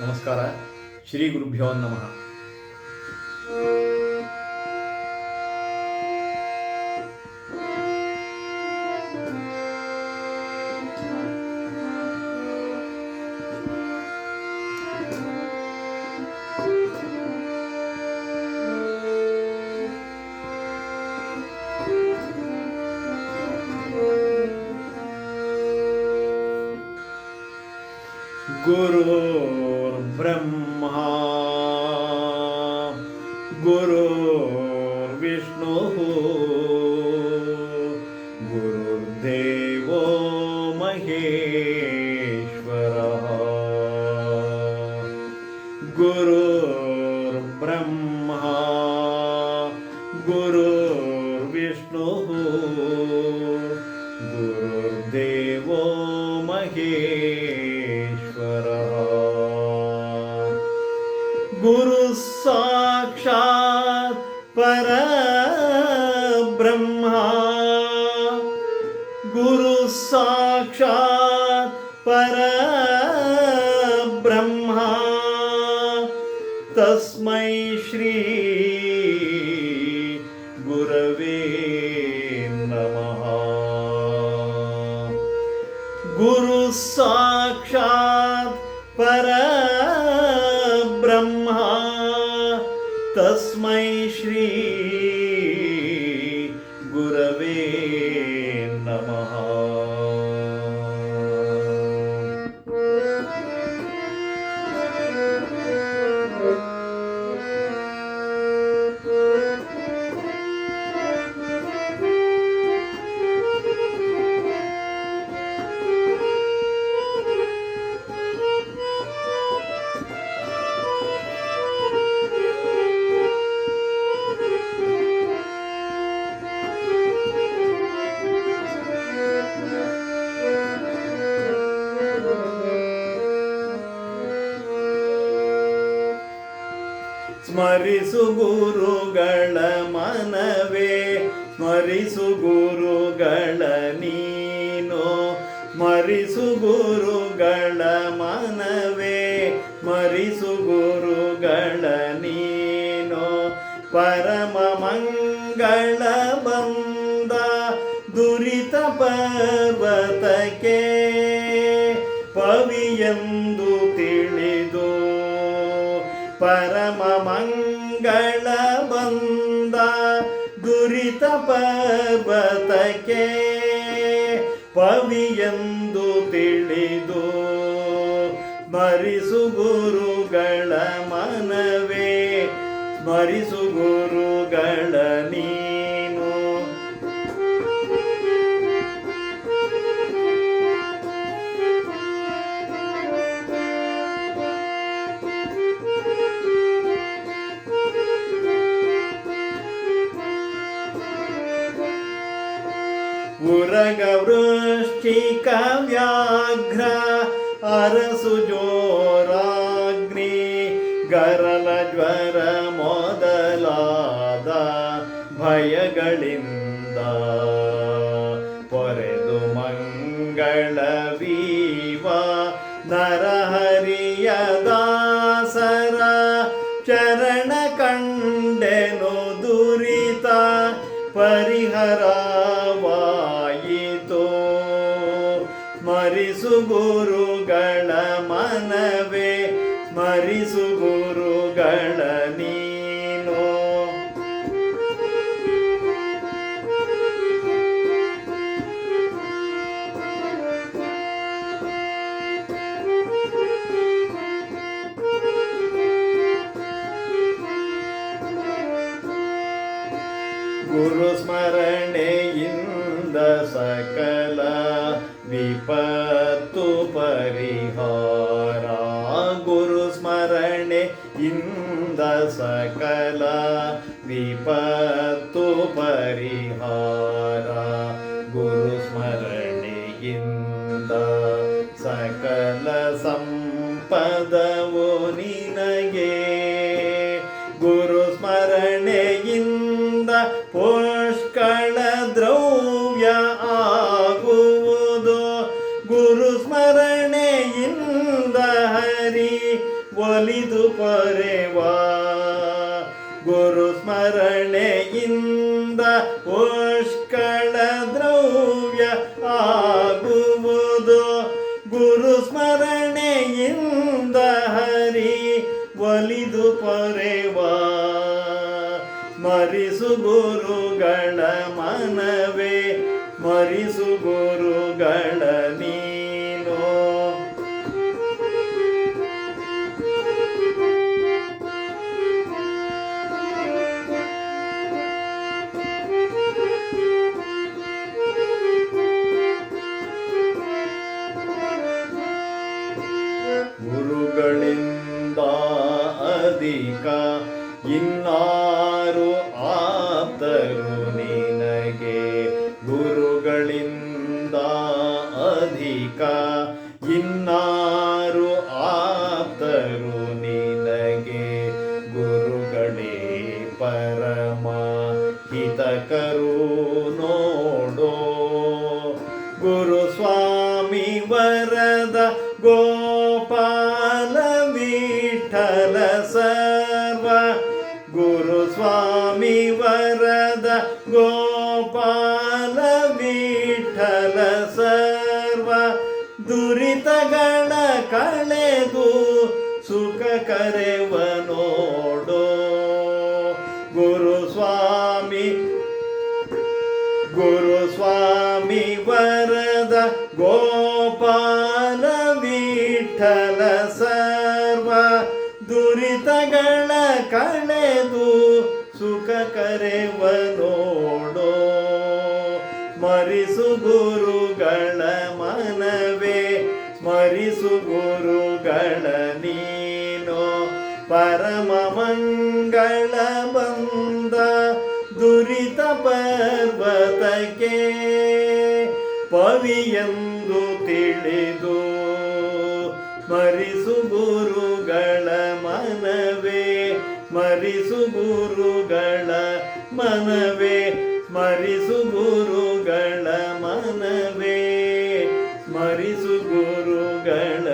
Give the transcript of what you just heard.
ನಮಸ್ಕಾರ. ಶ್ರೀ ಗುರುಭ್ಯೋ ನಮಃ. ಗುರುರ್ಬ್ರಹ್ಮ ಗುರುರ್ವಿಷ್ಣು ಗುರುರ್ದೇವೋ ಮಹೇಶ್ವರ. ಗುರುರ್ಬ್ರಹ್ಮ ಗುರುರ್ವಿಷ್ಣು ಗುರುರ್ದೇವೋ ಮಹೇಶ್ವರ. ಗುರು ಸಾಕ್ಷಾತ್ ಪರಬ್ರಹ್ಮ ಗುರು ಸಾಕ್ಷಾತ್ ಪರಬ್ರಹ್ಮ ತಸ್ಮೈ ಶ್ರೀ ಗುರವೇ ನಮಃ. ಗುರು ಸಾಕ್ಷಾತ್ ಪರಬ್ರಹ್ಮ ತಸ್ಮೈ ಶ್ರೀ ಗುರವೇ ನಮಃ. ಸ್ಮರಿಸು ಗುರುಗಳ ಮನವೇ, ಸ್ಮರಿಸು ಗುರುಗಳ ನೀನು. ಸ್ಮರಿಸು ಗುರುಗಳ ಮನವೇ, ಸ್ಮರಿಸು ಗುರುಗಳ ನೀನು. ಪರಮ ಮಂಗಳ ಬಂದ ದುರಿತ ಪರ್ವತಕ್ಕೆ ಪವಿಯೆಂದು ತಿಳಿದು. ಪರಮ ಮಂಗಳ ಬಂದ ದುರಿತ ಪರ್ವತಕ್ಕೆ ಪವಿಯೆಂದು ತಿಳಿದು. ಸ್ಮರಿಸು ಗುರುಗಳ ಮನವೇ, ಸ್ಮರಿಸು ಗುರುಗಳ ನೀನು. ಉರಗ ವೃಶ್ಚಿಕ ವ್ಯಾಘ್ರ ಅರಸು ಜೋರಾಗ್ನಿ ಗರಲ ಜ್ವರ ಮೊದಲಾದ ಭಯಗಳಿಂದ ಪೊರೆದು ಮಂಗಳವೀವ ನರಹರಿಯ ದಾಸರ ಚರಣ ಕಂಡೆನು ದುರಿತ ಪರಿಹರವಾಯಿತು. ಸ್ಮರಿಸು ಗುರುಗಳ ಮನವೇ, ಸ್ಮರಿಸು ಗುರುಗಳ ನೀನು. ಗುರು ಸ್ಮರಣೆಯಿಂದ ಸಕಲ ವಿಪತ್ತು ಪರಿಹಾರ. ಗುರು ಸ್ಮರಣೆಯಿಂದ ಸಕಲ ವಿಪತ್ತು ಪರಿಹಾರ. ಗುರು ಸ್ಮರಣೆಯಿಂದ ಸಕಲ ಸಂಪದವು ನಿನಗೆ. ಗುರು ಸ್ಮರಣೆಯಿಂದ ಪುಷ್ಕಳ ದ್ರವ್ಯ ಆಗುವುದು. ಗುರು ಸ್ಮರಣೆಯಿಂದ ಹರಿ ಒಲಿದು ಪೊರೆವ ಗುರು ಸ್ಮರಣೆಯಿಂದ ಪುಷ್ಕಳ ದ್ರವ್ಯ ಆಗುವುದು ಗುರು ಸ್ಮರಣೆಯಿಂದ ಹರಿ ಒಲಿದು ಪೊರೆವ ಸ್ಮರಿಸು ಗುರುಗಳ ಮನವೇ ಸ್ಮರಿಸು ಗುರುಗಳ ನೀನು ಗುರುಗಳಿಂದ ಅಧಿಕ ಇನ್ನಾರು ಆಪ್ತರು ನಿನಗೆ ಗುರುಗಳಿಂದ ಅಧಿಕ ಇನ್ನಾರು ಆಪ್ತರು ನಿನಗೆ ಗುರುಗಳೇ ಪರಮ ಹಿತಕರು ನೋಡೋ ಗುರು ಸ್ವಾಮಿ ವರದ ಗೋಪಾಲ ವಿಠಲ ಸರ್ವ ಗುರು ಸ್ವಾಮಿ ವರದ ಗೋಪಾಲ ವಿಠಲ ಸರ್ವ ದುರಿತಗಳ ಕಳೆದು ಸುಖ ಕರೆವ ನೋಡೋ ಗುರು ಸ್ವಾಮಿ ವರದ ಗೋಪಾಲ ವಿಠಲ ಸರ್ವ ದುರಿತಗಳ ಕಳೆದು ಸುಖ ಕರೆವ ನೋಡೋ ಸ್ಮರಿಸು ಗುರುಗಳ ಮನವೇ ಸ್ಮರಿಸು ಗುರುಗಳ ನೀನು ಪರಮ ಮಂಗಳ ಬಂದ ದುರಿತ ಪರ್ವತಕ್ಕೆ ಪವಿಯೆಂದು ತಿಳಿದು ಸ್ಮರಿಸು ಗುರುಗಳ ಮನವೇ ಸ್ಮರಿಸು ಗುರುಗಳ ಮನವೇ ಸ್ಮರಿಸು ಗುರುಗಳ ಮನವೇ ಸ್ಮರಿಸು ಗುರುಗಳ